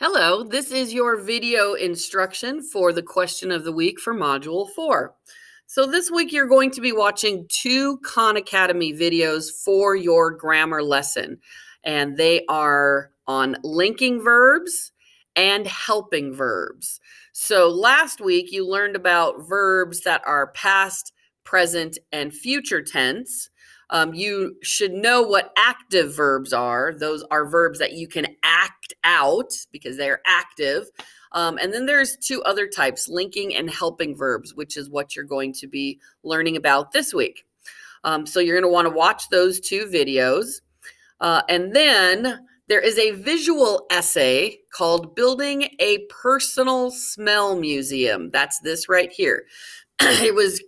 Hello, this is your video instruction for the question of the week for Module 4. So this week you're going to be watching two Khan Academy videos for your grammar lesson, and they are on linking verbs and helping verbs. So last week you learned about verbs that are past, present, and future tense. You should know what active verbs are. Those are verbs that you can act out because they are active. And then there's two other types, linking and helping verbs, which is what you're going to be learning about this week. So you're going to want to watch those two videos. And then there is a visual essay called Building a Personal Smell Museum. That's this right here. It was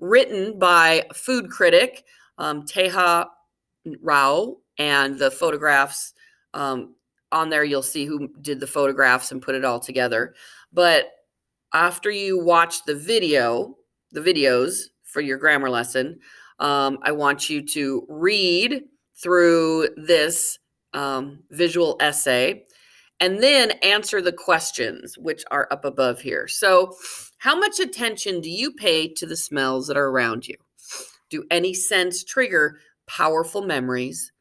written by food critic Teja Rao, and the photographs on there, you'll see who did the photographs and put it all together. But after you watch the videos for your grammar lesson, I want you to read through this visual essay and then answer the questions, which are up above here. So, how much attention do you pay to the smells that are around you? Do any scents trigger powerful memories?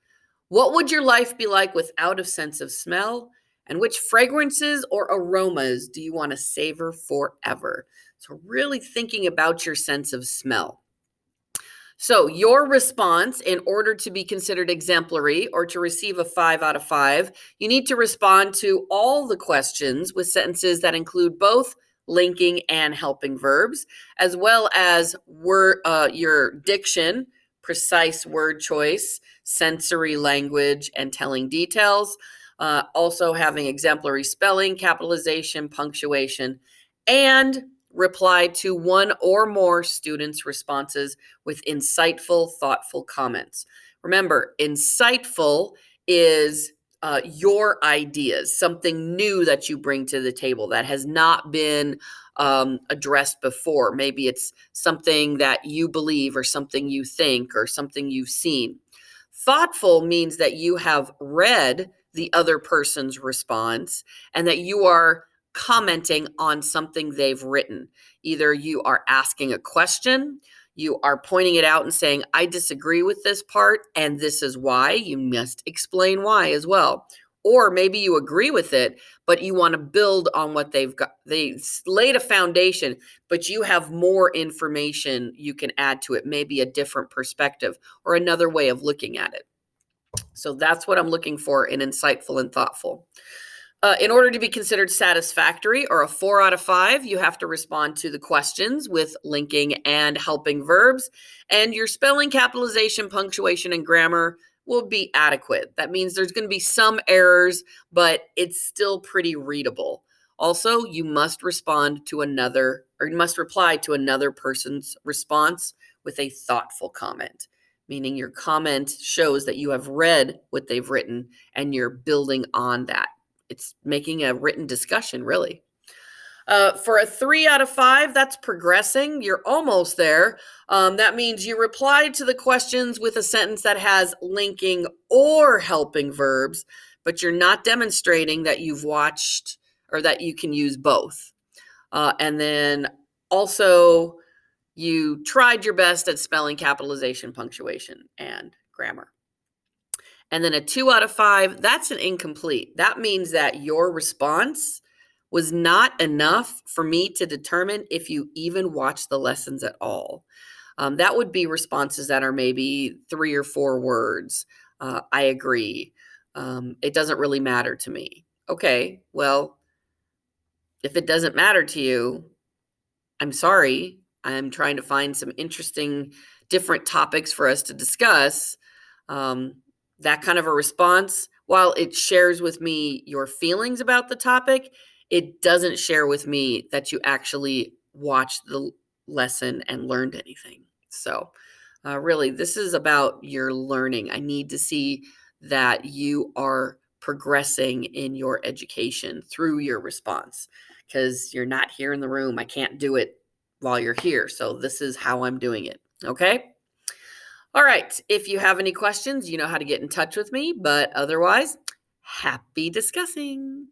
What would your life be like without a sense of smell? And which fragrances or aromas do you want to savor forever? So, really thinking about your sense of smell. So, your response, in order to be considered exemplary or to receive a 5 out of 5, you need to respond to all the questions with sentences that include both linking and helping verbs, as well as your diction, precise word choice, sensory language, and telling details. Also, having exemplary spelling, capitalization, punctuation, and reply to one or more students' responses with insightful, thoughtful comments. Remember, insightful is your ideas, something new that you bring to the table that has not been addressed before. Maybe it's something that you believe or something you think or something you've seen. Thoughtful means that you have read the other person's response and that you are commenting on something they've written. Either you are asking a question, you are pointing it out and saying, I disagree with this part, and this is why. You must explain why as well. Or maybe you agree with it, but you want to build on what they've got. They laid a foundation, but you have more information you can add to it, maybe a different perspective or another way of looking at it. So that's what I'm looking for in insightful and thoughtful. In order to be considered satisfactory or a 4 out of 5, you have to respond to the questions with linking and helping verbs. And your spelling, capitalization, punctuation, and grammar will be adequate. That means there's going to be some errors, but it's still pretty readable. Also, you must respond to another, or you must reply to another person's response with a thoughtful comment, meaning your comment shows that you have read what they've written and you're building on that. It's making a written discussion, really. For a 3 out of 5, that's progressing. You're almost there. That means you replied to the questions with a sentence that has linking or helping verbs, but you're not demonstrating that you've watched or that you can use both. And then also, you tried your best at spelling, capitalization, punctuation, and grammar. And then a 2 out of 5, that's an incomplete. That means that your response was not enough for me to determine if you even watched the lessons at all. That would be responses that are maybe 3 or 4 words. I agree. It doesn't really matter to me. Okay, well, if it doesn't matter to you, I'm sorry. I'm trying to find some interesting, different topics for us to discuss. That kind of a response, while it shares with me your feelings about the topic, it doesn't share with me that you actually watched the lesson and learned anything. So, really, this is about your learning. I need to see that you are progressing in your education through your response because you're not here in the room. I can't do it while you're here. So, this is how I'm doing it. Okay. All right. If you have any questions, you know how to get in touch with me. But otherwise, happy discussing.